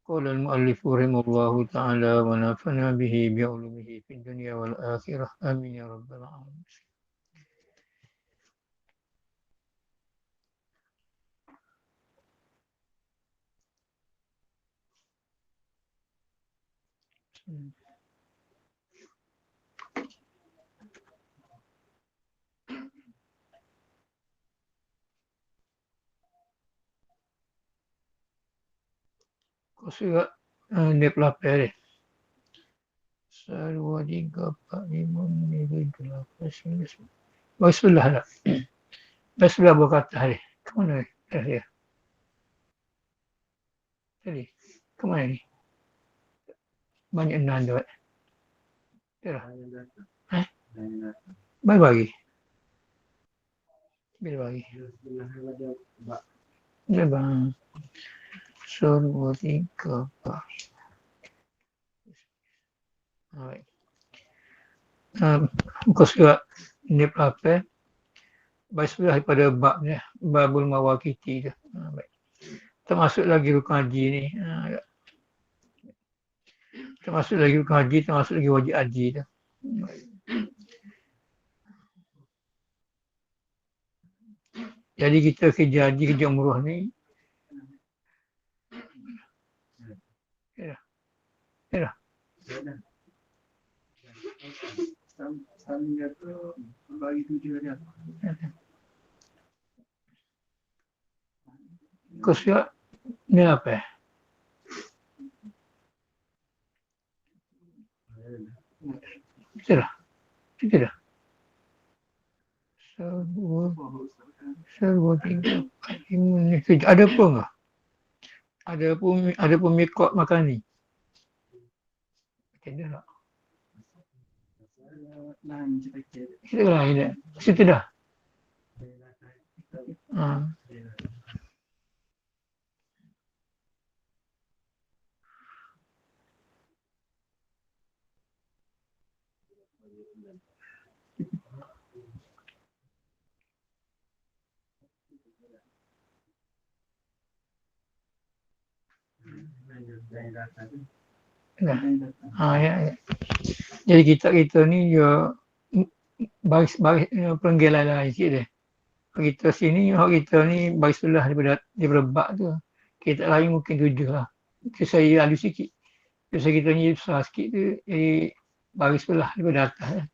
قال المؤلف رحمه الله تعالى ونفعنا به بعلومه في الدنيا والآخرة آمين يا رب العالمين. Kau surat ni pelapar dia. 1, 2, 3, 4, 5, 6, 7, 8, 9, 10. Bagi sebelah tak? Bagi sebelah bawah kata dia. Ke mana dia? Tadi. Ke mana ni? Banyak 6 tu. Yalah. Bagi. Bila bagi. Dia bang. 1, 2, 3, 4. Baik. Muka surat ni pelapar. Bagi sebelah daripada bab ni. Babul mawakiti tu. Baik. Termasuk lagi rukun haji ni. Termasuk lagi rukun haji, termasuk lagi wajib haji tu. Jadi kita kerja haji, kerja umrah ni. Ya. Ya. Sambil tu bagi 7 dia. Kau surat ni apa? Betul lah. Betul lah. 1, 2, 3, 4, 5, 6, 7. Ada pun ke? Ada pun mikot makan ni. Ada tak? Kita lain tak? Situ dah. Ya. Jadi kita ni dia baris penggelan lain sikit dia. Kita sini, kita ni baris sebelah daripada bak tu. Kita lain mungkin 7 lah. Saya halus sikit. Biasa kita ni besar sikit tu, jadi baris sebelah daripada atas.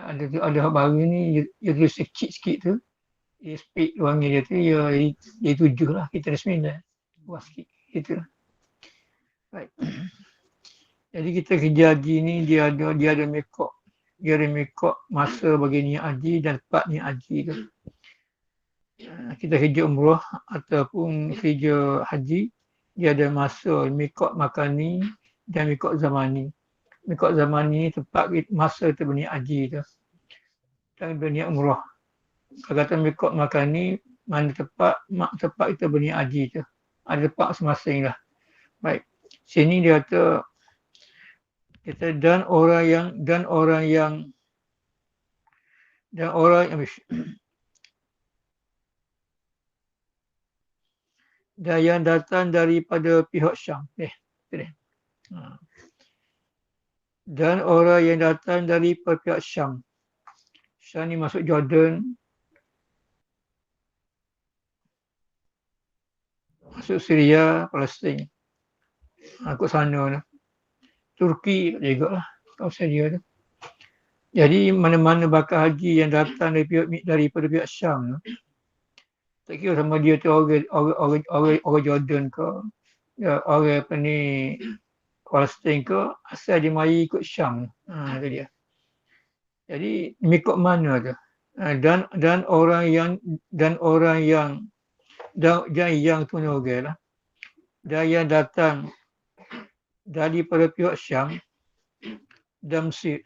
Ada hak baru ni, dia tulis kecil sikit tu. Dia speed wangi dia tu, dia 7 lah. Kita ada 9. Luas sikit. Gitu lah. Baik. Jadi kita kerja haji ni dia ada mikot. Dia ada mikot masa bagi niat haji dan tempat niat haji tu. Kita kerja umrah ataupun kerja haji, dia ada masa mikot makan ni dan mikot zaman ni. Mikot zaman ni tempat masa tu berniat haji tu. Dan berniat umrah. Kalau kata mikot makan ni, mana tempat kita berniat haji tu. Ada tempat masing-masing lah. Baik. Sini dia kata dan orang yang dan yang datang daripada pihak Syam. Dan orang yang datang dari pihak Syam. Syam ni masuk Jordan, masuk Syria, Palestin. Aku sana tu. Turki juga lah. Tahu Syria tu. Jadi mana-mana bakal haji yang datang daripada pihak Syam tu. Tak kira sama dia tu orang Jordan ke, orang apa ni Palestin ke, asal dia mari ikut Syam. Itu dia. Jadi mikot mana tu? Dan orang yang tu ni orang lah. Dan yang datang daripada pihak Syam dan Mesir.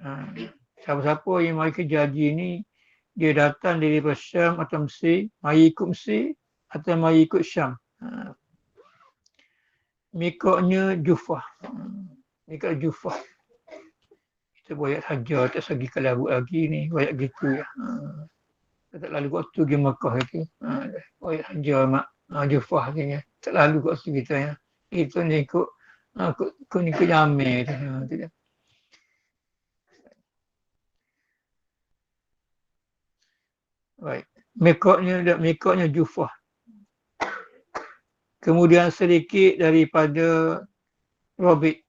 Siapa-siapa yang mari kerja haji ni, dia datang daripada Syam atau Mesir, mari ikut Mesir atau mari ikut Syam. Mikotnya Jufah. Mikot Jufah. Kita buat saja, tak segi kalau lagi ni, buat gitu ya. Tak lalu waktu pergi Mekah itu. Buat saja mak Jufah ni. Tak lalu waktu kita ya. Itu ni ikut ikut Yamir tu. Tu dia. Baik. Mikotnya Jufah. Kemudian sedikit daripada Robic.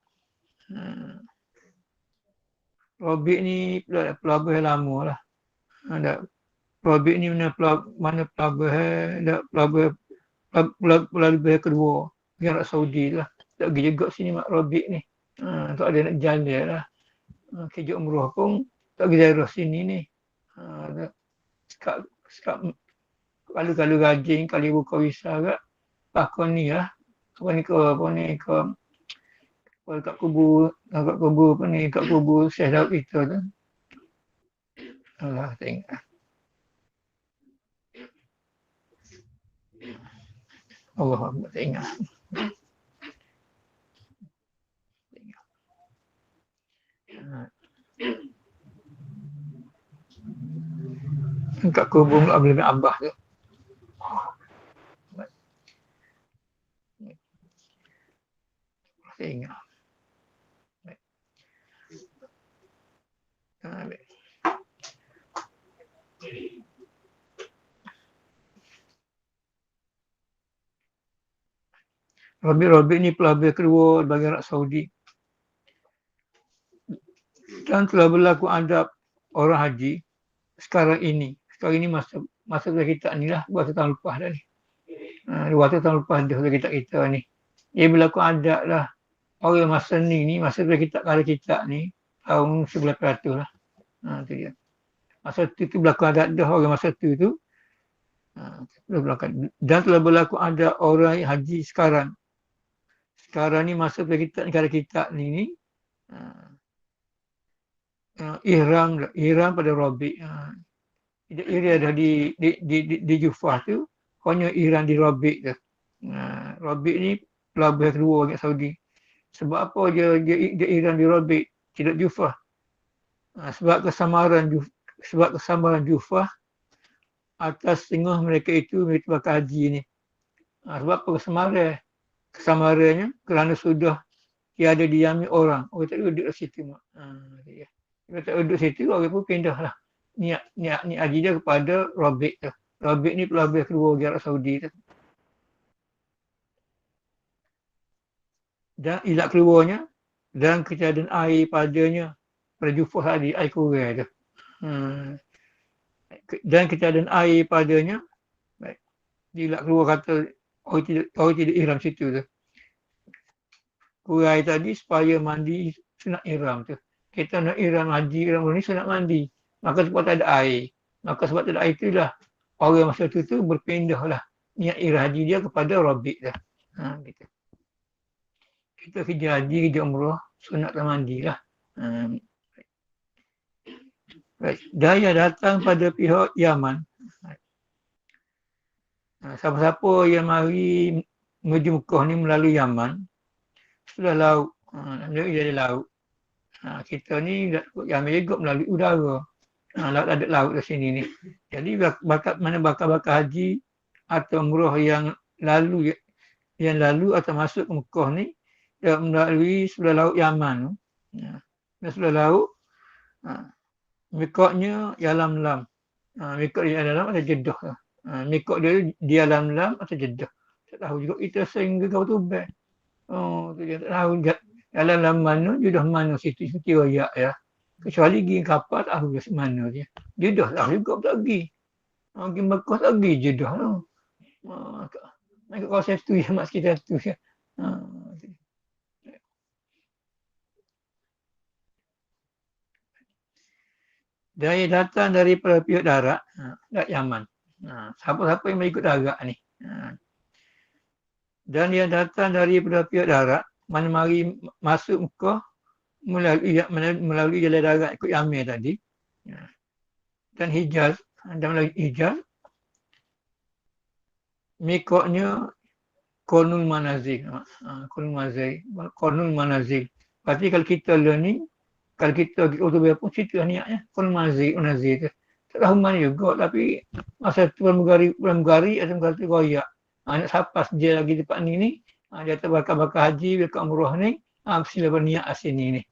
Robic ni pelabur yang lama lah. Ada Robic ni mana pelabur pelabur kedua di Arab Saudi lah. Tak pergi juga sini Mak Robic ni. Tak ada nak jalan lah. Kerja umrah pun tak pergi daerah sini ni. Sekat kalau rajin, kali buka visa kat pakon ni lah. Apa ni ke kat kubur apa ni, kat kubur Syekh Daud kita tu. Allah tengok. Allah tengok. Kat kubur Abdul bin Abbas tu. Tengok. Robic ni pelabur kedua bagi Arab Saudi. Dan telah berlaku adab orang haji sekarang ini. Sekarang ini masa kita ni lah, 2 tahun lepas dah ni. 2 tahun lepas dah kita ni. Dia berlaku adab lah. Orang masa ni masa kita kalau kita ni tahun 1900 lah. Tu dia. Masa tu berlaku adab dah orang masa tu. Dan telah berlaku adab orang haji sekarang. Sekarang ni masa kita negara kita ni ihram pada Rabi'. Ihram dah di Jufah tu, hanya ihram di Rabi' tu. Rabi' ni pelabur kedua bagi Saudi. Sebab apa dia ihram di Rabi', tidak Jufah? Sebab kesamaran Jufah atas setengah mereka itu mereka bakal haji ni. Sebab apa kesamarannya? Kerana sudah tiada diami orang. Orang tak duduk di situ. Kalau tak duduk situ, orang pun pindah lah. Niat haji dia kepada Rabi' tu. Rabi' ni pelabur kedua di Arab Saudi tu. Dan ilat keluarnya dan ketiadaan air padanya pada Jufah tadi, air kurang tu. Dan ketiadaan air padanya, baik. Ilat keluar kata orang tidak ihram situ tu. Kurang air tadi supaya mandi sunat ihram tu. Kita nak ihram haji, ihram ni sunat mandi. Maka sebab tak ada air. Maka sebab tak ada air itulah orang masa tu berpindah lah niat ihram haji dia kepada Rabi' dah. Gitu. Kita kerja haji, kerja umrah, sunat tak mandi lah. Daya datang pada pihak Yaman. Siapa-siapa yang mari menuju Mekah ni melalui Yaman, sudah laut. Dia ada laut. Kita ni Yaman juga melalui udara. Laut ada laut di sini ni. Jadi bakal haji atau umrah yang lalu atau masuk ke Mekah ni melalui sebelah laut Yaman. Sebelah laut mikotnya Yalamlam. Mikot dia Yalamlam atau Jeddah. Mikot dia di Yalamlam atau Jeddah. Tak tahu juga kita sehingga kau tu best. Tu dia tak tahu Yalamlam mana, Jeddah mana situ riwayat ya. Kecuali pergi kapal tak tahu mana dia. Jeddah tak tahu juga tak pergi. Pergi Mekah tak pergi Jeddah tu. Nak kawasan tu ya, mak sekitar tu ya. Daya datang daripada pihak darat, Yaman. Siapa-siapa yang mengikut darat ni. Dan yang datang daripada pihak darat, mana mari masuk Mekah melalui jalan darat ikut Yamir tadi. Dan Hijaz, dan melalui Hijaz, mikotnya Qurnul Manazil. Qurnul Manazil. Berarti kalau kita learning, kalau kita pergi Utubah pun situ lah niatnya. Qurnul Manazil tu. Tak tahu mana juga, tapi masa tu pramugari atau mugari royak. Nak sapas je lagi tempat ni Dia bakal haji, bakal umrah ni, sila berniat sini ni.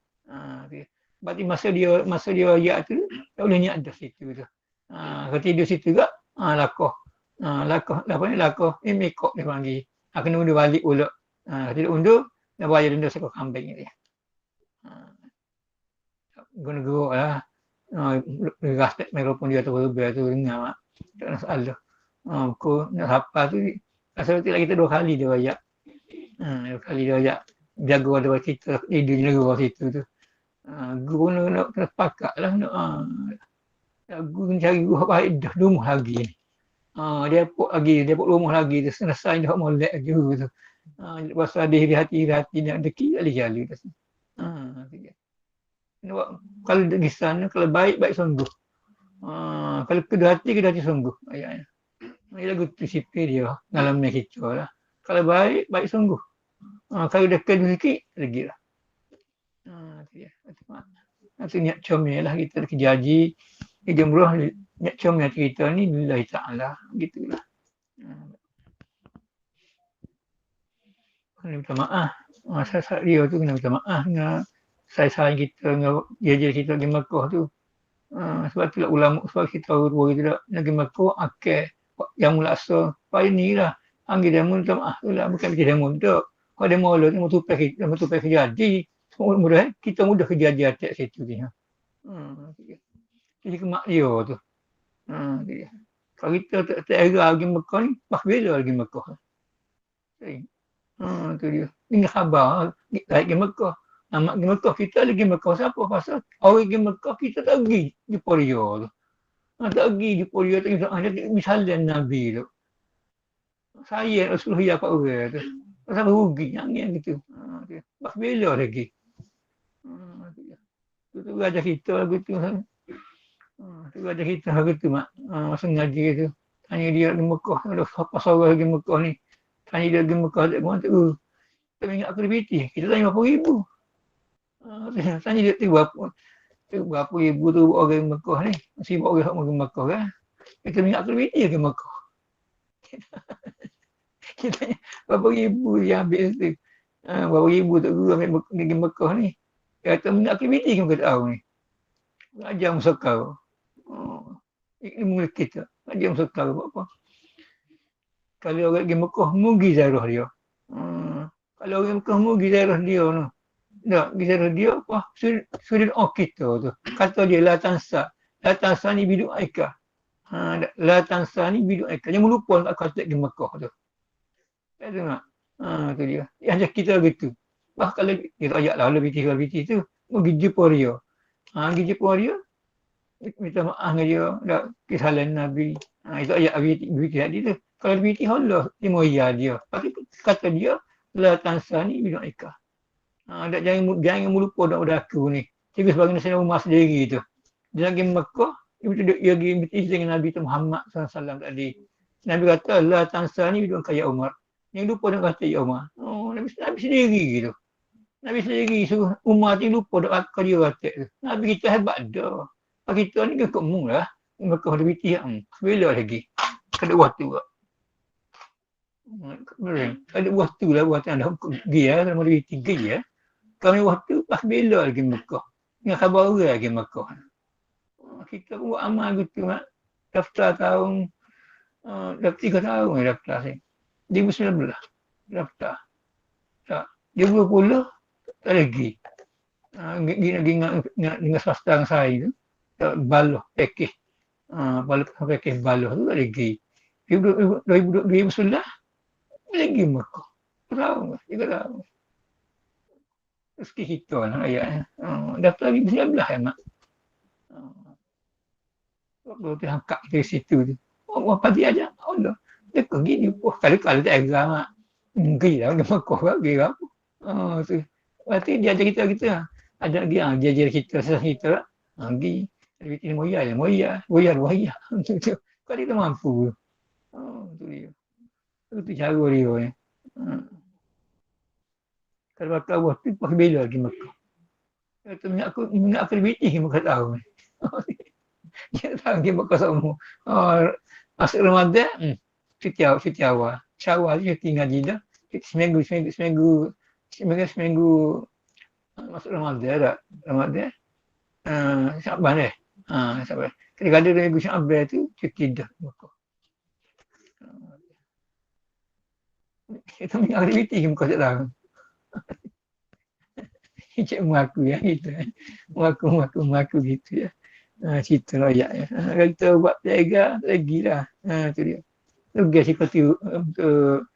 Berarti masa dia ayat tu, tak boleh niat dah situ tu. Kalau tidur situ juga, lakoh. Lakoh, apa ni, lakoh, mikok dia panggil. Kena undur balik pula. Tidak undur, dah bayar denda sekor kambing ni. Guna geruk lah. Gas tak mikrofon dia tu berbeza tu dengar mak. Tak ada masalah. Aku nak hafal tu, asal betul kita 2 kali dia ayat. 2 kali dia ayat. Jaga ada kita, tidur je negara situ tu. Guru nak kena sepakat lah. Guru cari guru baik dah rumah lagi ni. Dia pun rumah lagi tu. Selesai dah molek guru tu. Lepas ada hati nak deki, tak boleh jalan tu. Kalau di sana, kalau baik sungguh. Kalau kedua hati sungguh. Ayatnya. Ini lagu tu sipir dia. Dalam kita lah. Kalau baik sungguh. Kalau dah kedua sikit, lagi lah. Itu niat comel lah kita kerja haji. Kerja umrah, niat comel cerita ni, lillahi ta'ala. Gitulah. Kena minta maaf. Saya dia tu kena minta maaf dengan saya kita, dengan dia kita pergi Mekah tu. Sebab tu lah ulama, sebab kita tahu kita tak pergi Mekah, yang mula asal. Supaya ni lah. Anggil demo minta maaf tu lah. Bukan pergi demo tu. Kalau demo lah, demo tupai kerja haji. Mudah, kita mudah kerja haji atas situ ni. Jadi kemak dia tu. Kalau kita tak era pergi Mekah ni, pas bela pergi Mekah. Tu dia. Ini khabar, pergi Mekah. Amat pergi Mekah, kita lagi Mekah siapa? Pasal orang pergi Mekah, kita tak pergi di Poria tu. Tak pergi di Poria tu, misalnya Nabi tu. Saya Rasulullah apa orang tu. Pasal rugi, yang gitu. Pas bela lagi. Tu ajar kita lagu tu. Tu ajar kita lagu tu, mak. Masa ngaji tu. Tanya dia di Mekah, ada pasal orang pergi Mekah ni. Tanya dia pergi Mekah, tak kemana tu. Kita ingat aktiviti, kita tanya berapa ribu. Tanya dia tu berapa ribu tu orang Mekah ni. Masih orang yang pergi Mekah kan. Kita ingat aktiviti pergi Mekah. Kita tanya berapa ribu yang ambil tu. Berapa ribu tu guru ambil pergi Mekah ni. Dia kata minat aktiviti kita tahu ni. Ajar musakar. Ilmu kita. Ajar musakar apa. Kalau orang pergi Mekah, mugi zarah dia. Kalau orang Mekah, mugi zarah dia. Tak, pergi zarah dia apa? Sudah doa kita tu. Kata dia, la tansa. La tansa ni bidu aika. La tansa ni bidu aika. Jangan lupa nak kata pergi Mekah tu. Tak dengar? Tu dia. Yang kita gitu. Bah kalau kita ajak lah lebih tu. Pergi Jeporia. Pergi Jeporia. Minta maaf dengan dia. Tak kesalahan Nabi. Itu ajak BT tadi tu. Kalau BT Allah, dia dia. Tapi kata dia, la tansa ni bidu aika. Jangan melupa dak aku ni. Tiba sebagai nasi rumah sendiri tu. Dia lagi Mekah, dia pergi bertis dengan Nabi Muhammad SAW tadi. Nabi kata, la tansa ni bidu kaya Umar. Yang lupa nak kata ya Umar. Nabi sendiri gitu. Nabi sendiri suruh Umar ni lupa dak kata dia kata tu. Nabi kita hebat dah. Kita ni kan kemung lah. Mekah ada bertis. Bila lagi. Kada waktu tak. Ada waktu lah buat anda pergi ya. Kalau ada bertis pergi ya. Kami waktu pas bela lagi Mekah. Dengan khabar orang lagi Mekah. Kita pun buat amal gitu mak. Daftar tahun. Dah 3 tahun daftar saya. 2019 daftar. Tak. Dia 20 tak lagi. Dengan swasta yang saya tu. Baloh pakej. Pakej baloh tu tak lagi. 2019 lagi Mekah. 3 tahun. Rezeki kita lah ayatnya. Daftar 2019 ya mak. Waktu tu angkat dari situ tu. Apa dia aja? Allah. Dia pergi dia pun. Kalau tak exam mak. Pergi lah. Dia Mekah pergi apa. Tu. Berarti dia ajar kita. Ada lagi dia ajar kita. Sesama kita lah. Pergi. Dia moya. Kau dia mampu. Tu dia. Itu cara dia ni. Kalau bakal Allah tu pakai bela lagi Mekah. Kata minyak aktiviti Mekah tahu ni. Dia tahu dia Mekah semua. Masuk Ramadan, cuti awal. Syawal dia tinggal Jeddah. seminggu masuk Ramadan tak? Ramadan Syaban Syaban. Kadang-kadang minggu Syaban tu cuti dah Mekah. Itu punya aktiviti ke Mekah tak tahu. Cik mengaku ya gitu. Mengaku gitu ya. Cerita rakyat ya. Kalau kita buat pelaga lagi lah. Tu dia. Tugas seperti untuk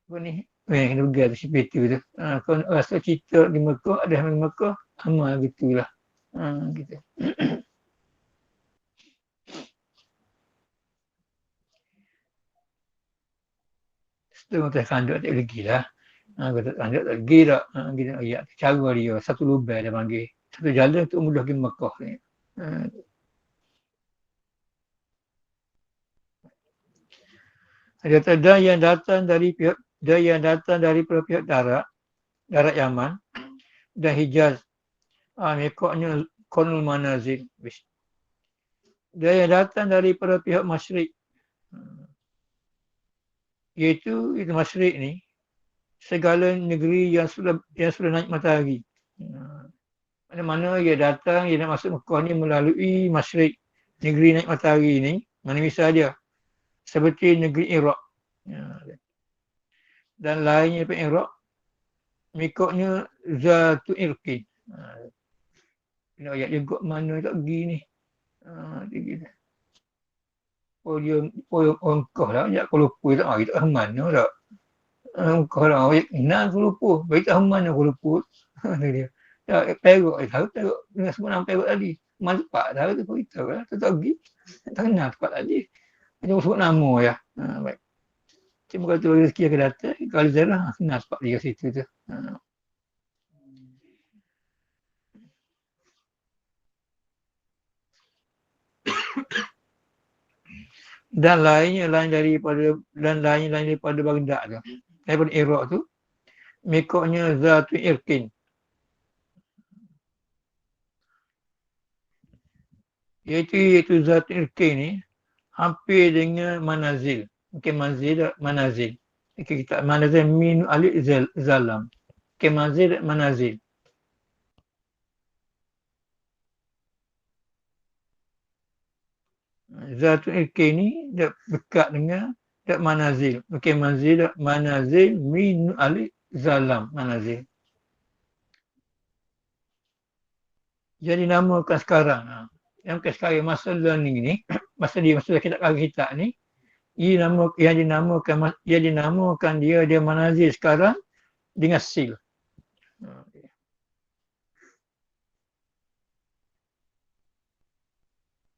apa ni? Tugas seperti tu. Kalau rasa cerita di Mekah, ada di Mekah, amal gitulah. Gitu. Setengah tak kanduk tak lagi lah. Kata kanduk tak lagi tak. Gitu ayat. Cara dia. Satu lubang dia panggil. Satu jalan untuk mudah pergi Mekah ni. Dia kata dan yang datang dari pihak darat Yaman dan Hijaz. Mikotnya Konul Manazil. Dia yang datang daripada pihak Masyrik. Iaitu Masyrik ni segala negeri yang sudah naik matahari. Mana-mana dia datang, dia nak masuk Mekah ni melalui Masyrik. Negeri naik matahari ni, mana misalnya seperti negeri Iraq. Dan lainnya daripada Iraq, mikotnya Zatu Irqin. Kena ayat dia got mana tak pergi ni. Dia orang kau lah, ajak kau lupa tak mari tak mana tak. Kau lah, ajak kenal kau lupa. Bagi tak mana kau lupa. Dia. Ya, Perak tahu, Perak. Dengan sebut nama Perak tadi. Mana tempat tahu tu kau beritahu lah. Tak pergi. Tak kenal tempat tadi. Dia sebut nama ya. Baik. Cuma kalau tu rezeki akan datang, kalau zarah, kenal tempat dia kat situ tu. Dan lain daripada Baghdad tu. Daripada Iraq tu, mikotnya Zatu Irqin. Iaitu Zatu Irqin ni hampir dengan Manazil. Mungkin Manazil. Kita Manazil min alif zalam. Manazil. Zatu Irqin ni dekat dengan Manazil. Mungkin Manazil min alif zalam. Manazil. Jadi namakan sekarang. Yang sekarang masa learning ni, masa kitab ni, yang dinamakan dia Manazil sekarang dengan sil.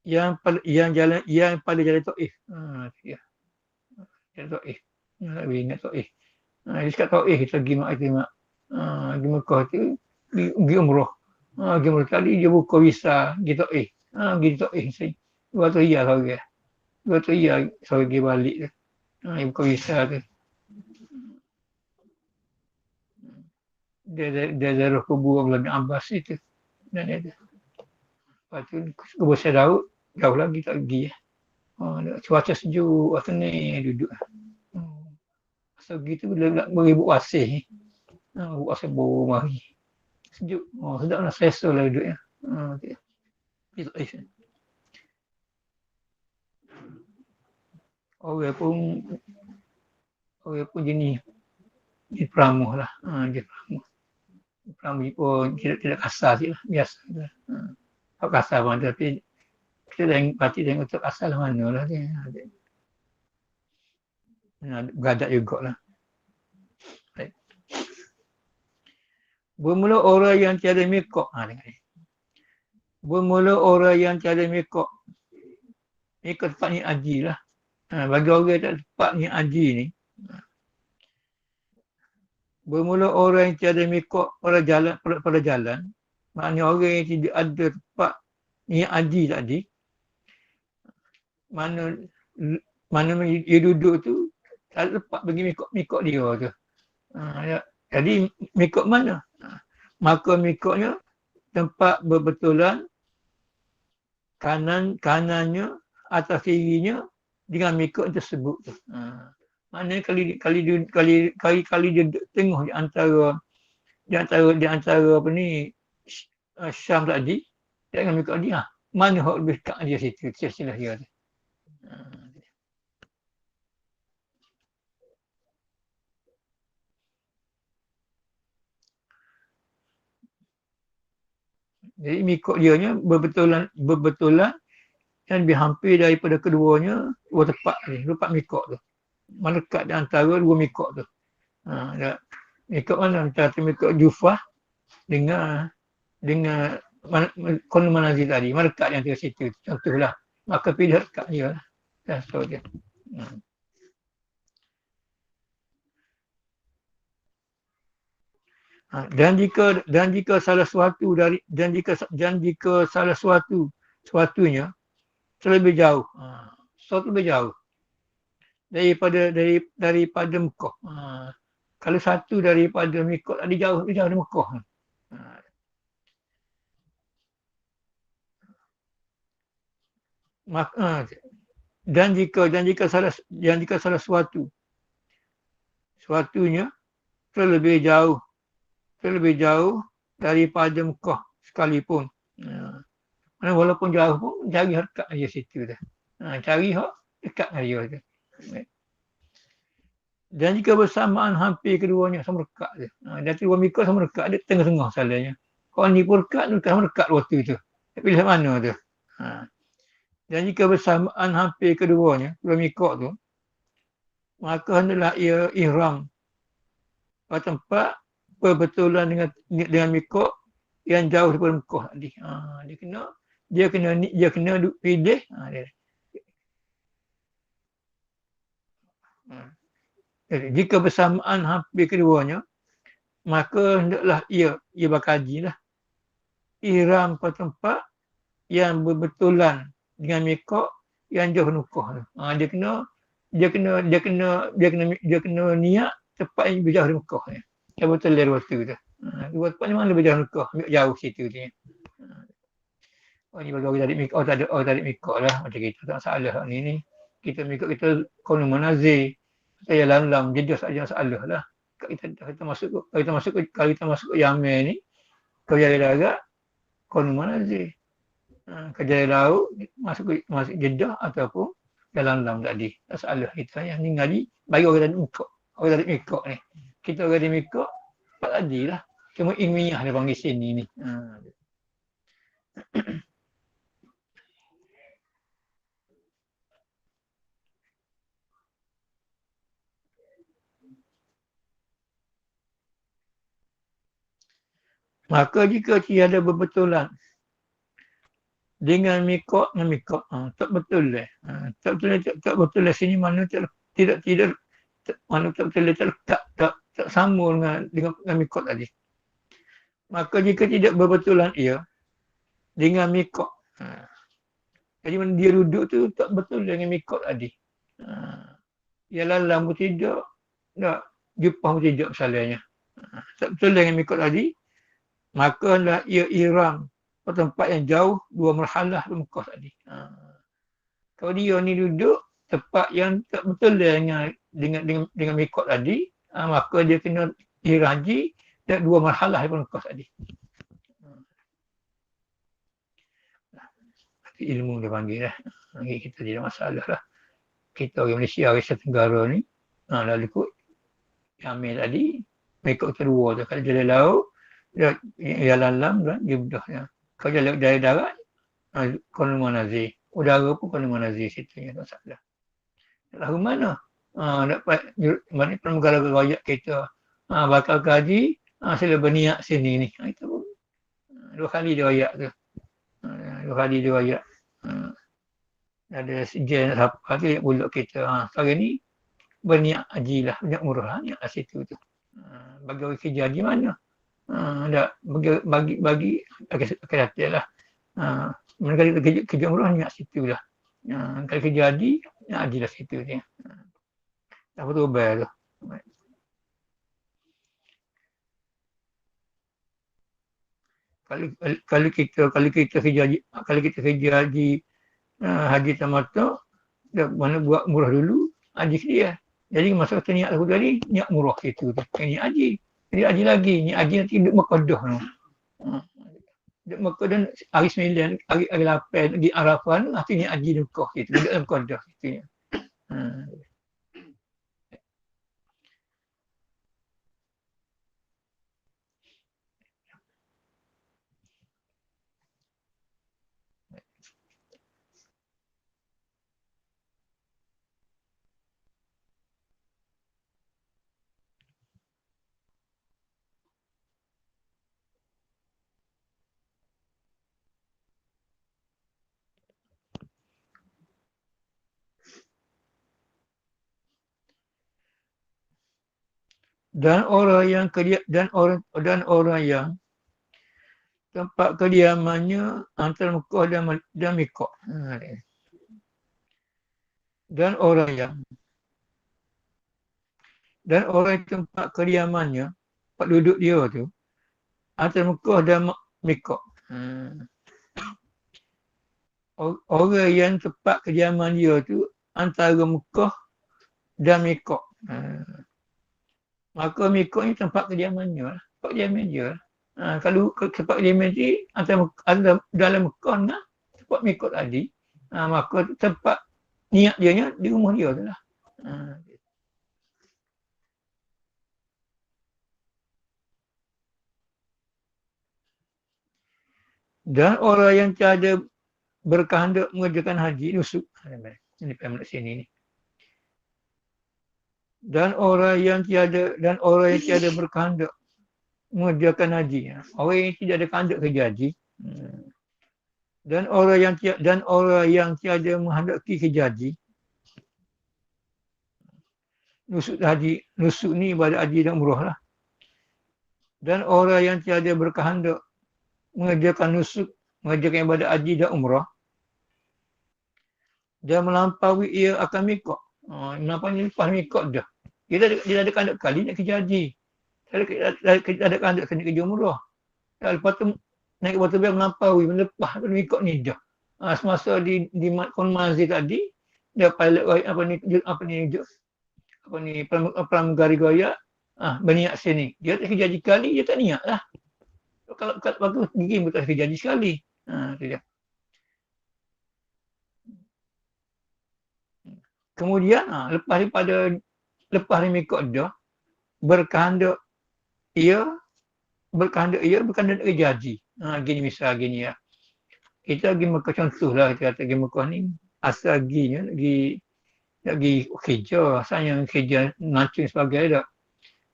Yang pada jalan Taif. Jalan Taif. Nak ingat Taif. Dia cakap Taif kita pergi di Mekah tu pergi umrah. Pergi umrah kali dia buka visa pergi Taif. Pergi Taif sini. 200 riyal seorang. 200 riyal seorang pergi balik tu. Dia buka visa tu. Dia darah kubur Abdullah bin Abbas itu. Dan dia tu. Lepas tu kubur Syed Daud jauh lagi tak pergi. Cuaca sejuk waktu ni duduk. Masa pergi tu beribu wasih. Wasih baru mari. Sejuk. Sedaplah selesa lah duduk ya. Orang pun jenis peramuh lah. Dia peramuh. Peramuh pun tidak kasar je lah. Biasa lah. Tak kasar pun tapi kita tengok tu asal mana lah dia. Beradat juga lah. Bermula orang yang tiada mikot. Bermula orang yang tiada mikot. Mikot tempat ni haji lah. Bagi orang yang tak tempat ni haji ni. Bermula orang yang tiada mikot pada jalan. Maknanya orang yang tidak ada tempat ni haji tadi. Mana dia duduk tu tak ada tempat bagi mikot dia tu. Jadi mikot mana? Maka mikotnya tempat berbetulan kanannya atas kirinya dengan mikot tersebut tu. Maknanya kali dia tengok di antara apa ni Syam tadi, dia akan ikut dia. Mana hak lebih dekat dia situ, istilah dia tu. Jadi mikot dianya berbetulan yang lebih hampir daripada keduanya dua tepat ni, dua tepat mikot tu. Melekat di antara dua mikot tu. Mikot mana? Antara mikot Jufah dengan Qanun Manazil tadi. Melekat di antara situ. Contohlah. Maka pilih dekat dia lah. Dan seterusnya. Dan jika salah suatunya terlebih jauh, suatu lebih jauh daripada Mekah. Kalau satu daripada Mekah tadi jauh dari Mekah. Dan jika salah suatunya terlebih jauh daripada Mekah sekalipun. Walaupun jauh pun cari hak dekat dia situ dah. Cari hak dekat dia tu. Dan jika bersamaan hampir keduanya sama dekat dia. Dan dua mikot sama dekat dia tengah-tengah salahnya. Kalau ni pun dekat sama dekat waktu tu. Pilih mana tu. Dan jika bersamaan hampir keduanya, dua mikot tu, maka hendaklah ia ihram pada tempat berbetulan dengan mikot yang jauh daripada Mekah tadi. Dia kena pilih. Jadi, jika bersamaan hampir keduanya, maka hendaklah ia bakal haji lah. Ihram pada tempat yang berbetulan dengan mikot yang jauh Mekah. Dia kena niat tempat yang lebih jauh dari Mekah ni. Yang betul dari waktu tu. Dua tempat ni mana lebih jauh Mekah, jauh situ tu. Ni bagi orang tarik mikot, tarik mikot lah. Macam kita tak masalah ni. Kita mikot kita Qanun Manazil. Kita lam jedah saja masalah lah. Kita masuk ke Yaman ni, ke jalan darat, Qanun Manazil. Ke jalan laut, masuk jedah ataupun jalan lam tadi. Tak salah kita yang ni ngaji bagi orang tarik mikot. Orang tarik mikot ni. Kita orang tarik mikot, tak tadi lah. Cuma ilmiah dia panggil sini ni. Maka jika tiada berbetulan dengan mikot, tak betul lah. Tak betul lah sini mana tidak mana tak betul tak sambung dengan mikot tadi. Maka jika tidak berbetulan ia dengan mikot. Jadi mana dia duduk tu tak betul dengan mikot tadi. Ia lalang pun tidak, jepah pun tidak misalnya. Tak betul dengan mikot tadi. Maka lah ia ihram ke tempat yang jauh dua marhalah di Mekah tadi. Kalau dia ni duduk tempat yang tak betul dengan mikot tadi, maka dia kena ihram haji dan dua marhalah di Mekah tadi. Ilmu dia panggil lah. Kita tidak masalah lah. Kita orang Malaysia, Asia Tenggara ni, lalu ikut Yaman tadi, mikot kedua tu. Kalau jalan laut, jalan lam kan dia mudah ya. Kalau jalan dari darat Qanun Manazil, udara pun Qanun Manazil situ ya, tak salah. Lalu mana? Dapat mana pramugara rakyat kita bakal kaji sila berniat sini ni. Itu pun dua kali dia ayat tu. Ada sejen apa tu buluk kita. Sekarang ni berniat haji lah, berniat umrah niat situ tu. Bagi orang kerja haji mana? Bagi akan datang lah. Kalau kerja umrah niat situ lah. Kalau kerja haji, niat haji lah situ dia. Tak betul tu. Kalau kita kerja haji tamattu, mana buat umrah dulu, haji dia. Jadi masa kata niat aku tadi, niat umrah itu. Niat haji. Jadi haji lagi. Niat haji nanti duduk Mekah. Duduk Mekah dan hari 9, hari 8 di Arafah tu, nanti niat haji di Mekah gitu. Duduk dalam Mekah gitu. Dan orang yang tempat kediamannya antara Mekah dan Mikot. Dan orang yang tempat kediamannya, tempat duduk dia tu antara Mekah dan Mikot. Orang yang tempat kediaman dia tu antara Mekah dan Mikot. Maka Mikot ni tempat kediamannya lah. Tempat kediaman dia lah. Kalau tempat kediaman ni antara dalam Mekah dengan tempat Mikot tadi, maka tempat niat dia di rumah dia tu lah. Dan orang yang tiada berkehendak mengerjakan haji nusuk. Ini pemnak sini ni. Dan orang yang tiada berkehendak mengerjakan haji. Orang yang tidak ada kehendak kerja haji. Dan orang yang tiada menghendaki kerja haji. Nusuk ni ibadat haji dan umrah lah. Dan orang yang tiada berkehendak mengerjakan ibadat haji dan umrah. Dan melampaui ia akan mikot. Melampaui lepas mikot dah. Dia ada kehendak kali nak kerja haji. Dia ada kehendak kerja umrah. Lepas tu naik ke Batu Biar melampaui, melepas mikot ni dah. Semasa di konmazi tadi, dia pilot pramugari Goya, berniat sini. Dia tak kerja haji sekali, dia tak niat lah. Kalau waktu gigi pun tak kerja haji sekali. Itu dia. Kemudian lepas dari mikot dah, berkehendak ia berkehendak kerja haji. Gini misal gini ya. Kita pergi Mekah contoh lah, kita kata pergi Mekah ni asal ginya nak pergi kerja, asalnya kerja mancing sebagainya dah.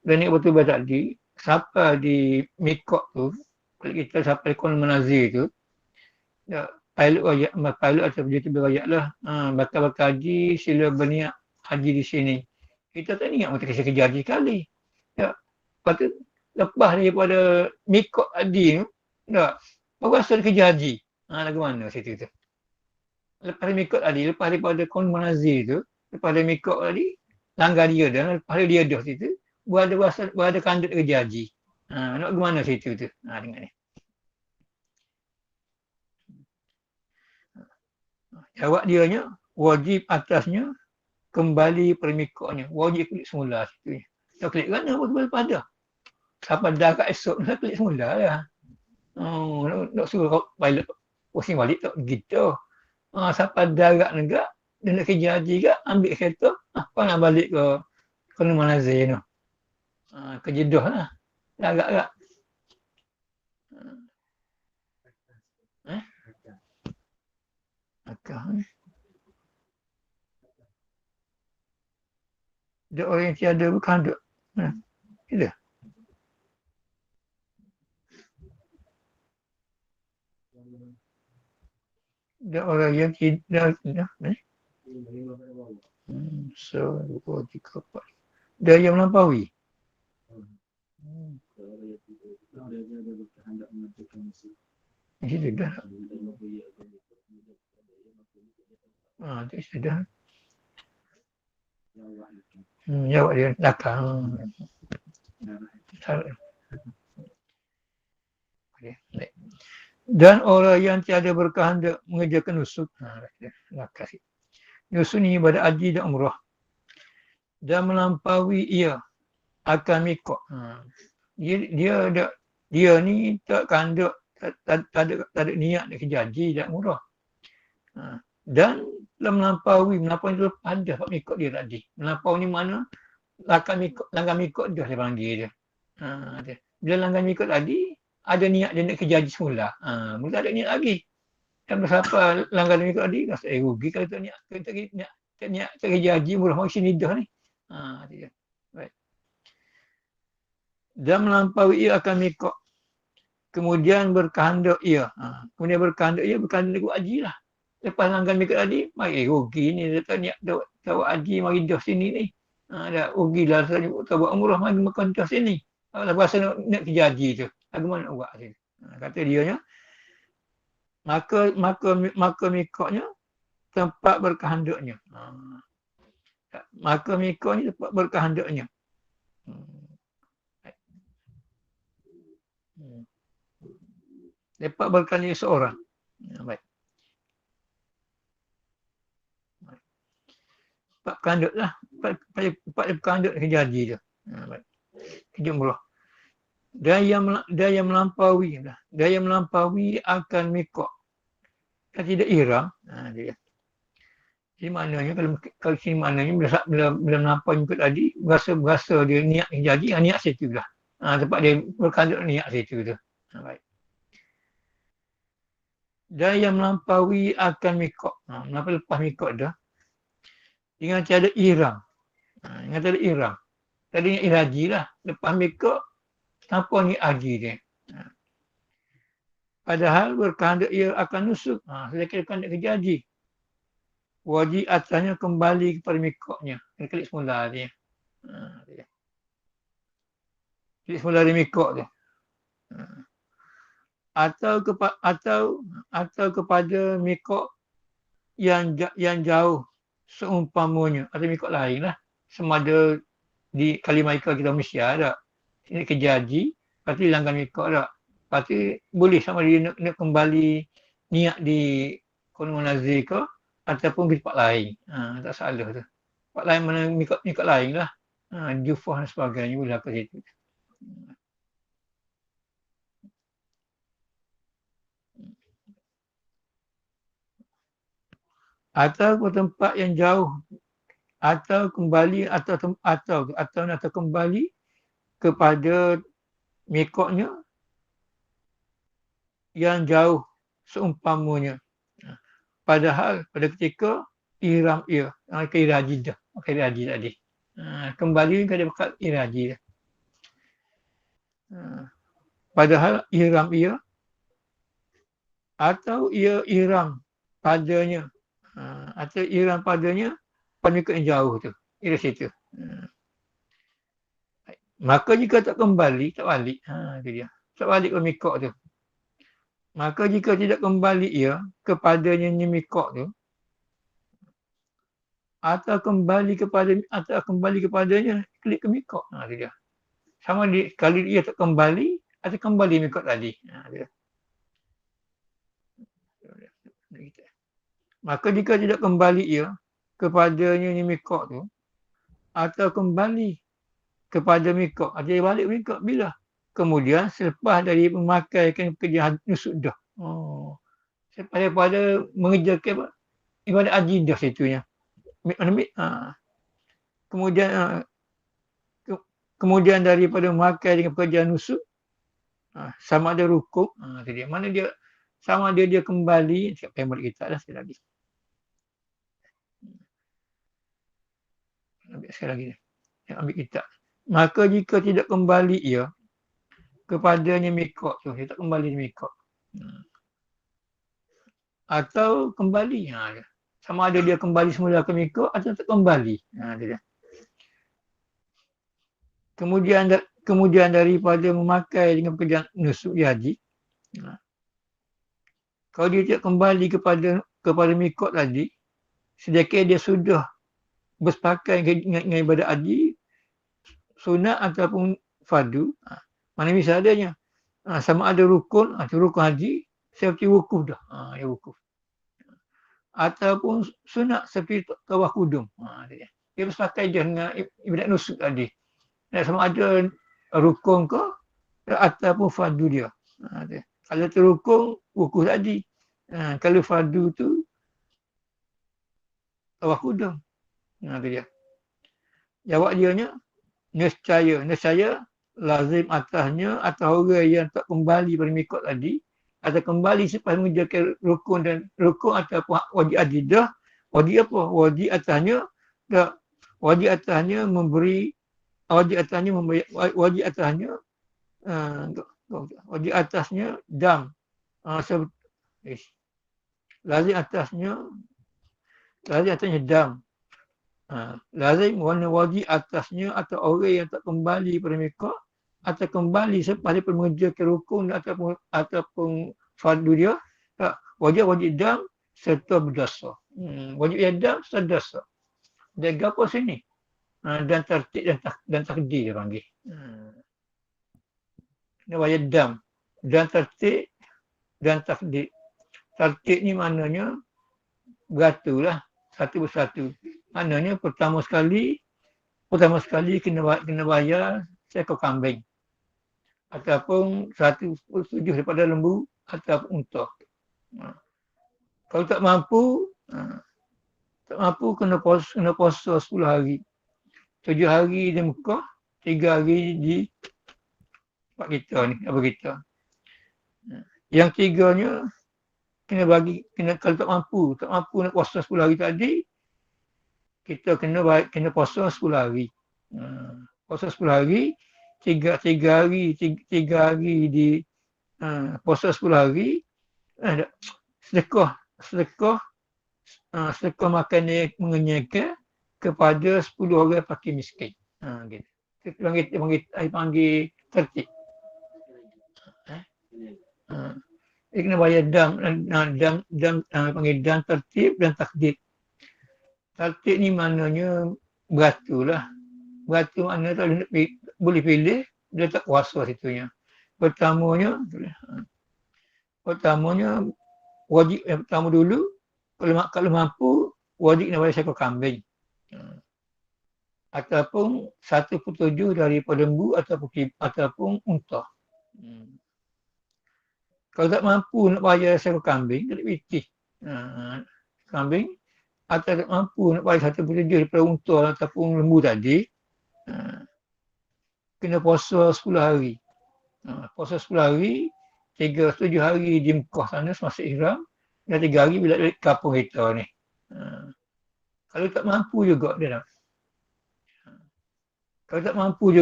Dan ni betul tadi sampai di mikot tu, kalau kita sampai Kuala Menazir tu, pilot atau penjati berayat lah, bakal haji sila berniat haji di sini. Kita tak niat kita kerja haji sekali. Ya. Lepas tu lepas daripada mikot tadi tu, baru asal kerja haji. Lagu mana situ tu? Lepas mikot tadi, lepas daripada Kuala Menazir tu, lepas dari mikot tadi, langgar dia dah, lepas dia dah situ, berada kandat kerja haji. Nak ke mana situ tu? Dengar ni. Jawab dianya, wajib atasnya kembali permikotnya. Wajib klik semula situ. Tak klik kan apa tu pada. Sampai dah kat esok, nak klik semula lah. Nak suruh pilot pusing balik tak gitu. Sampai darat negak, dia nak kerja haji ke, ambil kereta, apa nak balik ke Kuala Menazir tu. Ke Jeddah lah. Darat-darat. Dia orang yang tiada berkehendak. Gitu. Dia orang yang tidak so 2, 3, 4. Dia yang melampaui. Itu dah. Itu sudah. Jawab dia belakang. Dan orang yang tiada berkehendak mengerjakan nusuk. Nusuk ni ibadat haji dan umrah. dan melampaui ia akan mikot. Dia ni tak kanduk, tak ada niat nak kejaji, tak murah. Dan telah melampaui itu ada pak mikot dia tadi. Melampau ni mana langgar mikot dah saya panggil dia. Bila langgar mikot tadi ada niat dia nak kejaji semula. Mula ada niat lagi. Dan berapa langgar mikot tadi rasa rugi kalau tak niat tak kejaji murah mau sini dah ni. Dia. Baik. Dan melampaui ia akan mikot. Kemudian berkehendak ia. Kemudian berkehendak ia buat haji lah. Lepas langgar mikot tadi, mari rugi ni. Dia tak niat buat haji, mari dah sini ni. Dah rugi lah. Tak buat umrah, mari makan dah sini. Kalau rasa nak kejaji tu. Bagaimana nak buat sini? Kata dia nya, maka mikotnya tempat berkehendaknya. Maka mikotnya tempat berkehendaknya. Dapat berkehendak seorang. Baik. Empat kehendak lah. Empat kehendak kejaji tu. Baik. Kerja umrah. Dan yang melampaui akan mikot. Kan tidak ihram. Dia. Jadi maknanya kalau sini maknanya bila melampaui mikot tadi berasa dia niat kejaji, niat situ lah. Tempat dia berkehendak niat situ tu. Baik. Dan yang melampaui akan mikot. Melampaui lepas mikot dah. Dengan tiada ihram. Dengan tiada ihram. Tadinya iraji lah. Lepas mikot, tanpa ni haji dia. Padahal berkehendak ia akan nusuk. Sedangkan berkehendak kerja haji. Wajib atasnya kembali kepada mikotnya. Dia klik semula dia. Klik semula dia mikot dia. Atau kepada mikot yang jauh seumpamanya. Atau mikot lain lah. Semada di Kalimaika kita mesti ada. Ini kerja haji, lepas tu hilangkan mikot tak. Lepas tu boleh sama dia nak kembali niat di Kuala Nazir ke ataupun di tempat lain. Tak salah tu. Tempat lain mana mikot lain lah. Jufah dan sebagainya boleh ke situ. Atau ke tempat yang jauh atau kembali atau kembali kepada mikotnya yang jauh seumpamanya. Padahal pada ketika ihram ia, iraji dah, iraji tadi. Kembali kepada bekat iraji dah. Padahal ihram ia atau ia ihram padanya. Atau ihram padanya pada mikot yang jauh tu. Ira situ. Maka jika tak kembali, tak balik. Itu dia. Tak balik ke mikot tu. Maka jika tidak kembali ia kepadanya mikot tu, atau kembali kepadanya, klik ke mikot. Itu dia. Sama dia, kali ia tak kembali, atau kembali mikot tadi. Itu dia. Maka jika tidak kembali ia kepadanya mikot tu, atau kembali kepada mikot, atau dia balik mikot bila? Kemudian selepas dari memakaikan kerja nusuk dah. Selepas daripada mengerjakan ibadat haji dah situnya. Kemudian daripada memakai dengan pekerjaan nusuk, sama ada rukuk, dia. Mana dia sama dia kembali, siapa yang balik kita dah sekali lagi. Ambil sekali lagi. Ambil kita. Maka jika tidak kembali ia kepadanya mikot tu, dia tak kembali mikot. Atau kembali, sama ada dia kembali semula ke mikot atau tak kembali. Dia. Kemudian daripada memakai dengan pekerjaan nusuk haji, kalau dia tidak kembali kepada mikot tadi, sedangkan dia sudah bersepakat dengan ibadat haji, sunat ataupun fardu, mana misal adanya. Sama ada rukun, rukun haji, seperti wukuf dah. Ya wukuf. Ataupun sunat seperti tawaf kudum. dia bersepakat je dengan ibadat nusuk tadi. Dan sama ada rukun ke ataupun fardu dia. Kalau tu rukun, wukuf tadi. Kalau fardu tu tawaf kudung. Tu dia. Jawab dianya, nescaya lazim atasnya atau orang yang tak kembali pada mikot tadi atau kembali selepas mengerjakan rukun dan rukun ataupun wajib adidah, wajib apa? Wajib atasnya tak, wajib atasnya memberi, wajib atasnya memberi, wajib atasnya wajib atasnya dam. Lazim atasnya dam. Lazim warna wajib atasnya atau orang yang tak kembali pada mikot atau kembali selepas dia mengerjakan rukun ataupun fardu dia, wajib dam serta berdosa. Wajib dam serta dosa. Dia gapo sini? Dan tertib dan takdir dia panggil. Dia wajib dam dan tertib dan takdir. Tertib ni maknanya beratulah satu persatu. Maknanya pertama sekali kena bayar seekor kambing ataupun 1/7 daripada lembu ataupun unta. Kalau tak mampu kena puasa 10 hari. 7 hari di Mekah, 3 hari di tempat kita ni, apa kita. Yang tiganya kalau tak mampu nak puasa 10 hari tadi, kita kena puasa 10 hari. Puasa 10 hari, 3 hari di puasa 10 hari, sedekah makan yang mengenyangkan kepada 10 orang fakir miskin. Gitu. Panggil tertib. Dia kena bayar dam panggil dam tertib dan takdir. Tertib ni maknanya beratulah. Beratu maknanya tak boleh pilih, dia tak kuasa situnya. Pertamanya wajib yang pertama dulu, kalau mampu wajib kena bayar seekor kambing. Ataupun 1/7 daripada lembu ataupun unta. Kalau tak mampu nak bayar seekor kambing, kena pitih. Kambing atau tak mampu nak bayar 1/7 daripada unta ataupun lembu tadi, kena puasa 10 hari. Puasa 10 hari, 7 hari di Mekah sana semasa ihram dan 3 hari bila balik kampung kita ni. Kalau tak mampu juga dia nak. Kalau tak mampu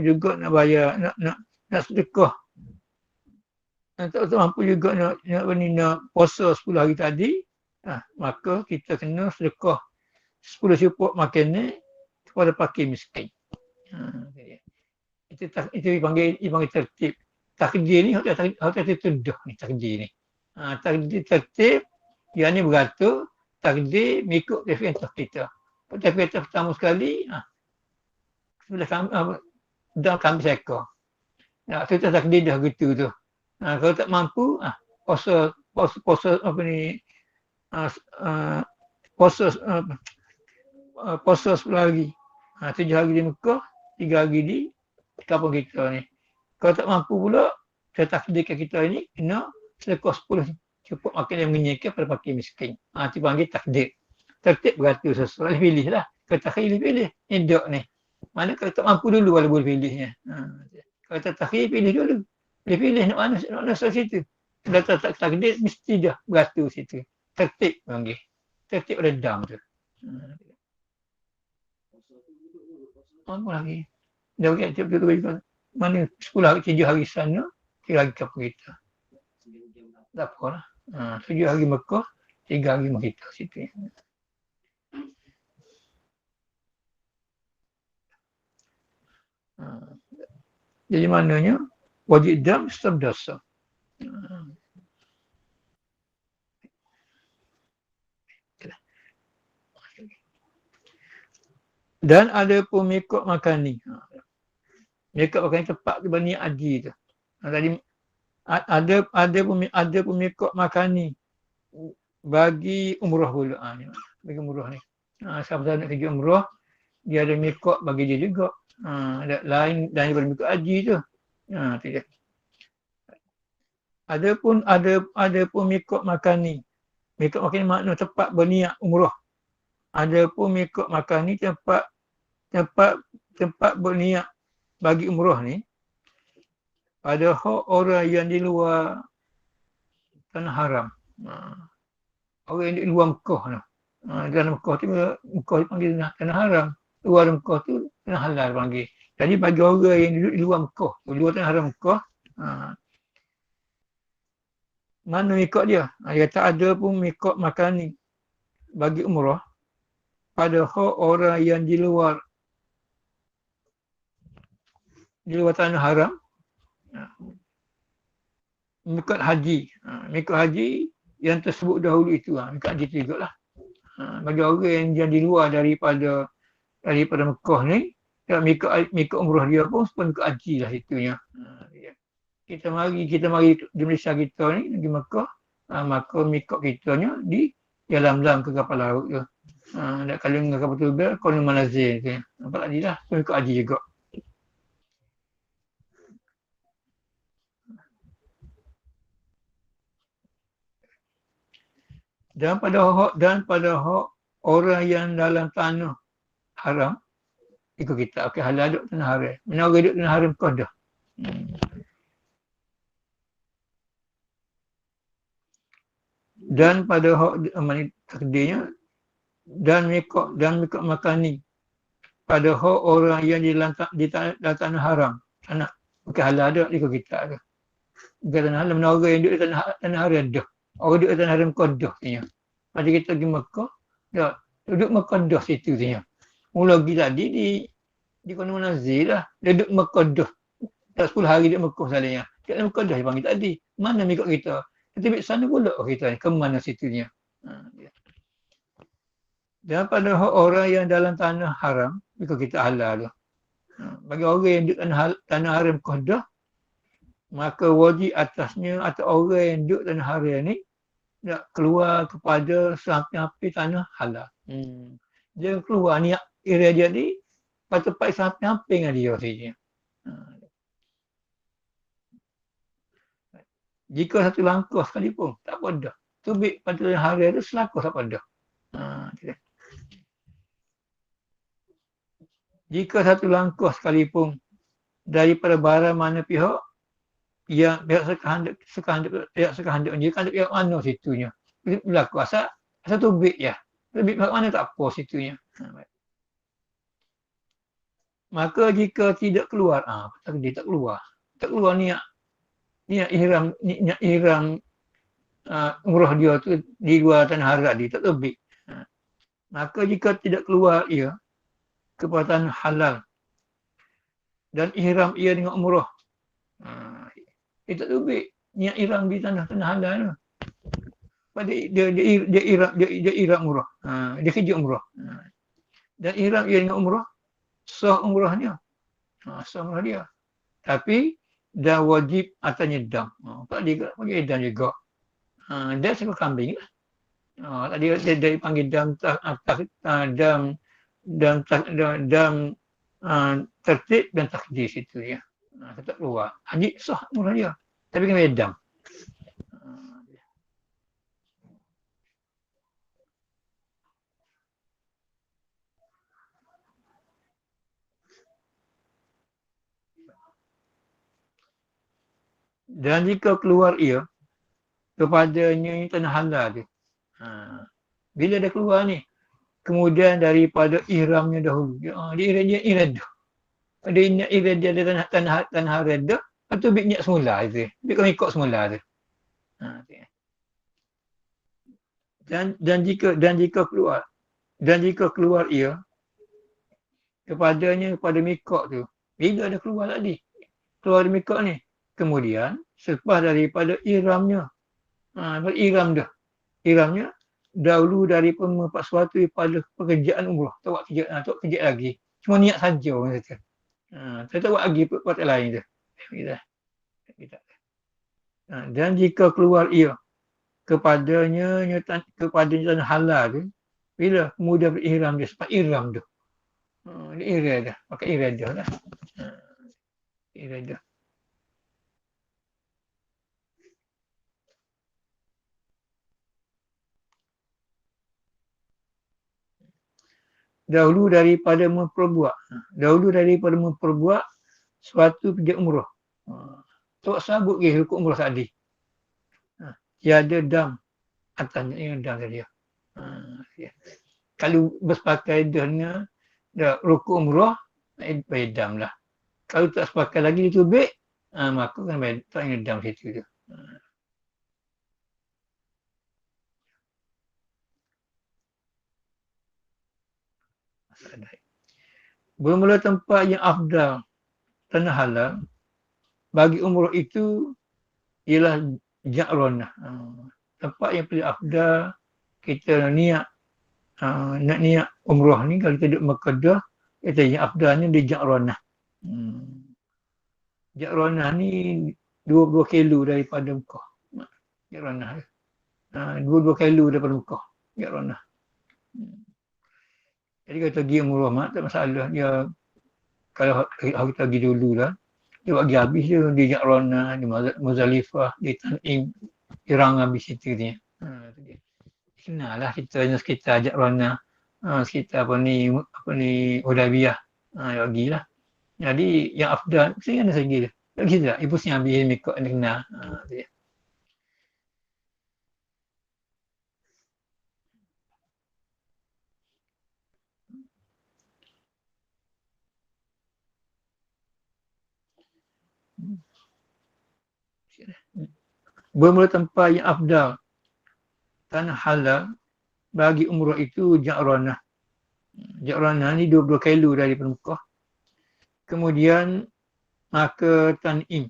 juga nak bayar, nak sedekah. Tak mampu juga nak puasa 10 hari tadi, maka kita kena sedekah 10 cupuk makan ni kepada fakir miskin. Itu dipanggil tertib. Takdir ni harus tertuduh ni takdir ni. Takdir tertib, dia ni beratur, takdir mengikut preferensi kita. Preferensi pertama sekali, sudah kami seekor. Kita takdir dah gitu tu. Kalau tak mampu, puasa apa ni, puasa 10 hari. 7 hari di Mekah, 3 hari di kampung kita ni. Kalau tak mampu pula, saya takdirkan kita ini kena sedekah 10 cukup makan yang mengenyangkan pada fakir miskin. Itu panggil takdir. Tertib beratur sesuai, pilih lah. Kalau tak pilih, hidup ni. Mana kalau tak mampu dulu kalau boleh pilihnya. Kalau tak takdir, pilih dulu. Pilih nak mana situ. Kalau tak takdir, mesti dah beratur situ. Tertib panggil. Tertib pada dam tu. Apa lagi? Dah bagi tiap-tiap mana 10 hari, 7 hari sana, 3 hari kampung kita. Tak apa lah. 7 hari Mekah, 3 hari kita situ. Jadi maknanya, wajib dam setiap dosa. Dan ada pun mikot makan ni. Mikot makan ni tepat ke Bani Adi tu. Tadi ada pun mikot makan ni bagi umrah pula. Bagi umrah ni. Siapa nak pergi umrah, dia ada mikot bagi dia juga. Ada lain daripada mikot haji tu. Tu dia. Ada pun mikot makan ni. Mikot makan ni makna tempat berniat umrah. Ada pun mikot makan ni tempat berniat bagi umrah ni pada hak orang yang di luar tanah haram. Orang yang di luar Mekah tu. Dalam Mekah tu, Mekah dipanggil tanah haram. Luar Mekah tu tanah halal panggil. Jadi bagi orang yang duduk di luar Mekah, luar tanah haram Mekah, mana mikot dia? Dia kata ada pun mikot makan ni bagi umrah pada hak orang yang di luar tanah haram. Mikot haji. Mikot haji yang tersebut dahulu itu. Mikot haji tu juga lah. Bagi orang yang di luar daripada Mekah ni, mikot umrah dia pun mikot haji lah situnya. Kita mari di Malaysia kita ni, di Mekah, maka mikot kitanya di dalam ke kapal laut tu. Dan kalau dengan kapal tubel, Kuala Malazir tu. Nampak tadi lah, mikot haji juga. Dan pada hak orang yang dalam tanah haram, ikut kita, okey, halal duduk tanah haram. Mana orang duduk tanah haram kau dah. Dan pada hak takdirnya, dan mikot makan ni pada hak orang yang di tanah haram. Okey, halal duduk ikut kita tu. Bukan tanah haram, mana orang yang duduk di tanah haram dah. Orang duduk di tanah haram kau dah. Pada kita pergi Mekah, dah duduk Mekah dah situ tu. Mula pergi tadi di Kuala Malazir lah. Dia duduk Mekah dah. Tak 10 hari duduk Mekah salahnya. Kat Mekah dah dia panggil tadi. Mana mikot kita? Kita pergi sana pula kita ni. Ke mana situnya? Dan pada orang yang dalam tanah haram, mikot kita halal tu. Bagi orang yang duduk tanah haram Mekah dah, maka wajib atasnya atau orang yang duduk tanah haram ni nak keluar kepada sampai tanah halal. Dia keluar niat area dia ni pada tempat sampai dengan dia saja. Jika satu langkah sekalipun, tak apa dah. Tubik pada tanah haram tu selangkah tak apa dah. Jika satu langkah sekalipun daripada barang mana pihak yang pihak sekehendak dia kan pihak mana situnya. Berlaku asal tubik ya. Tubik pihak mana tak apa situnya. Maka jika tidak keluar, dia tak keluar. Tak keluar niat ihram umrah dia tu di luar tanah haram dia tak tubik. Maka jika tidak keluar ia kepada tanah halal dan ihram ia dengan umrah, dia tak tubik niat ihram di tanah halal tu. Pada dia ihram umrah. Dia kerja umrah. Dan ihram ia dengan umrah, sah umrahnya. Sah umrah dia. Tapi dah wajib atasnya dam. Tak dia panggil dam juga. Dia seekor kambing lah. Tadi dia dipanggil dam tertib dan takdir situ ya. Tetap keluar. Haji sah umrah dia. Tapi kena dam. Dan jika keluar ia kepadanya tanah halal tu. Bila dia keluar ni, kemudian daripada ihramnya dahulu. Dia ihram dah. Dia ingat ihram dia ada tanah haram dah. Lepas tu niat semula tu. Dia kena ikut semula tu. Dan jika keluar ia kepada mikot tu. Bila dia keluar tadi? Keluar dari mikot ni. Kemudian selepas daripada ihramnya. Ihramnya dahulu daripada membuat sesuatu pada pekerjaan umrah. Tak buat kerja lagi. Cuma niat saja orang kata. Saya tak buat lagi buat lain tu. Dan jika keluar ia kepadanya tanah halal tu, Bila kemudian berihram dia, sebab ihram tu. Dia ihram dah, pakai ihram dah lah. Ihram dah. Dahulu daripada memperbuat suatu kerja umrah. Tok sabut ke hukum umrah tadi. Tiada dam atasnya yang dam tadi. Ya. Kalau bersepakai dengan rukun umrah, bayar dam lah. Kalau tak sepakai lagi ditubik, maka kan bayar tak ada dam situ tu. Bermula tempat yang afdal tanah halal bagi umrah itu ialah Ja'ranah. Tempat yang paling afdal kita niat nak niat umrah ni kalau kita duduk Makkah, kita yang afdalnya di Ja'ranah. Ja'ranah ni 22 kilo daripada Mekah. Ja'ranah. 22 kilo daripada Mekah. Ja'ranah. Jadi kalau kita pergi umrah mak tak masalah. Dia kalau hari kita pergi dulu lah, dia buat pergi habis je di Ja'ranah, di Muzdalifah, di Tan'im, Irang habis situ ni. Kenal lah kita yang sekitar Ja'ranah, sekitar apa ni Hudaybiyah. Dia pergilah. Jadi yang afdal, saya ada segi dia. Tak kita tak, ibu siang habis mikot dia kenal. Dia. Bermula tempat yang afdal tanah halal bagi umrah itu Ja'ranah. Ja'ranah ni 22 kilo dari Mekah. Kemudian maka Tan'im.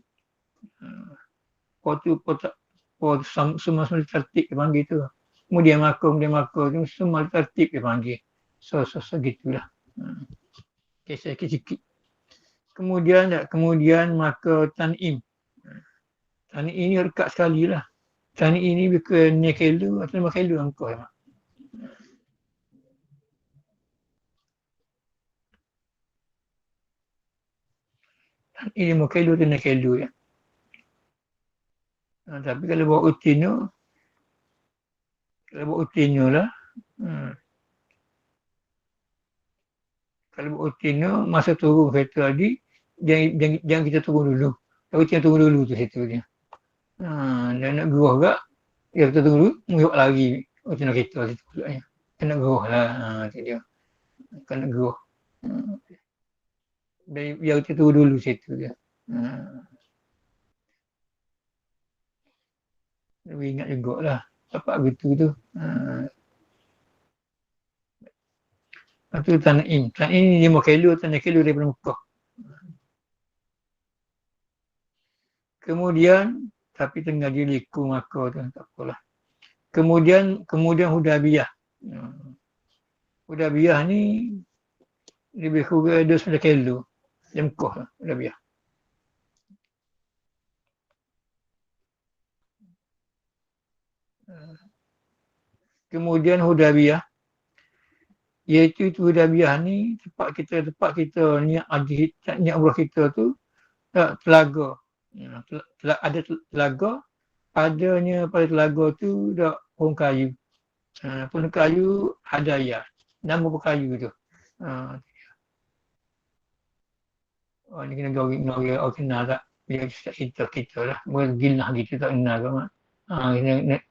Semua tertib dia panggil tu. Kemudian maka tu semua tertib dia panggil. So gitulah. Kisah sikit. Kemudian maka Tan'im. Tan'im ini dekat sekali lah. Tan'im ini bukan 9 kilo atau 5 kilo angkau. Tan'im 5 kilo atau 6 kilo ya. Tapi kalau bawa Utino lah. Kalau bawa Utino, masa turun kereta tadi, jangan kita turun dulu. Kalau kita turun dulu tu situ dia. Dan nak geruh agak, ya kita tunggu dulu, mengurut lagi. Utino kereta situ pula. Kena geruh lah. Itu dia. Kena geruh. Biar kita tunggu dulu situ dia. Lebih ingat juga lah. Dapat begitu tu. Lepas tu Tan'im. Tan'im 5 kilo atau 6 kilo daripada Mekah. Kemudian, tapi tengah dia liku maka tu, tak apalah. Kemudian Hudaybiyah. Hudaybiyah ni lebih kurang 29 kilo. Dia Mekah lah, Hudaybiyah. Kemudian Hudaybiyah, iaitu Hudaybiyah ni tempat kita niat umrah kita tu telaga. Ada telaga, adanya pada telaga tu dah pohon kayu. Pohon kayu hadaya. Nama pohon kayu tu. Ni kena gawin orang kenal tak? Dia kita lah. Bergilah gitu tak kenal ke mak.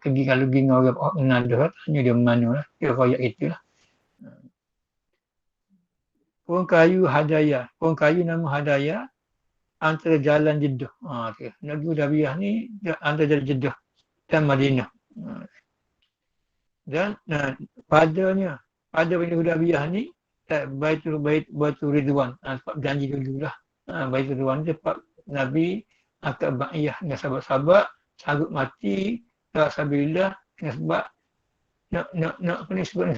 Pergi kalau pergi dengan orang kenal dah, tanya dia mana lah. Dia royak kita lah. Pohon kayu hadaya. Pohon kayu nama hadaya antara jalan Jeddah. Negeri Hudaybiyah ni antara jalan Jeddah dan Madinah. Dan pada Hudaybiyah ni Baitul Ridwan. Sebab janji dulu lah. Baitul Ridwan ni sebab Nabi akad ba'iyah dengan sahabat-sahabat sanggup mati tak sabilillah dengan sebab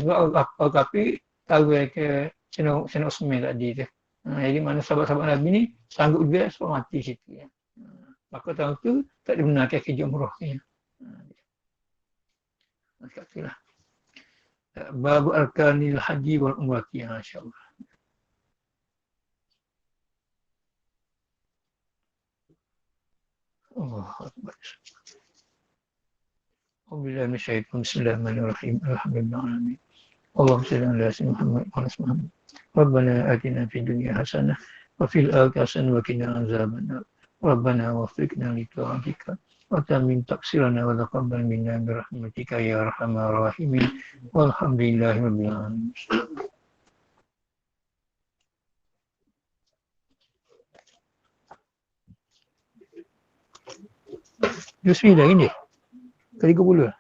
sebab orang kafir tahu ke Sayyidina Utsman tadi tu. Jadi mana sahabat-sahabat Nabi ni sanggup juga sebab mati situ ya. Maka tahun tu tak dibenarkan kerja umrah ni. Macam itulah. Bab arkanil haji wal umrati, insyaallah. Allahu akbar. Wabillahi minasyaitonir bismillahirrahmanirrahim. Alhamdulillahirabbil alamin. Allahumma shalli ala sayyidina Muhammad wa ala Muhammad. Rabbana atina fid dunya hasanah wa fil akhirati hasanah wa qina azabannar. Rabbana waffiqna li ta'atika wa tamin taqsirana wa taqabbal minna bi rahmatika ya arhamar rahimin. Walhamdulillahi rabbil alamin. Bismillah ini. Ke 30.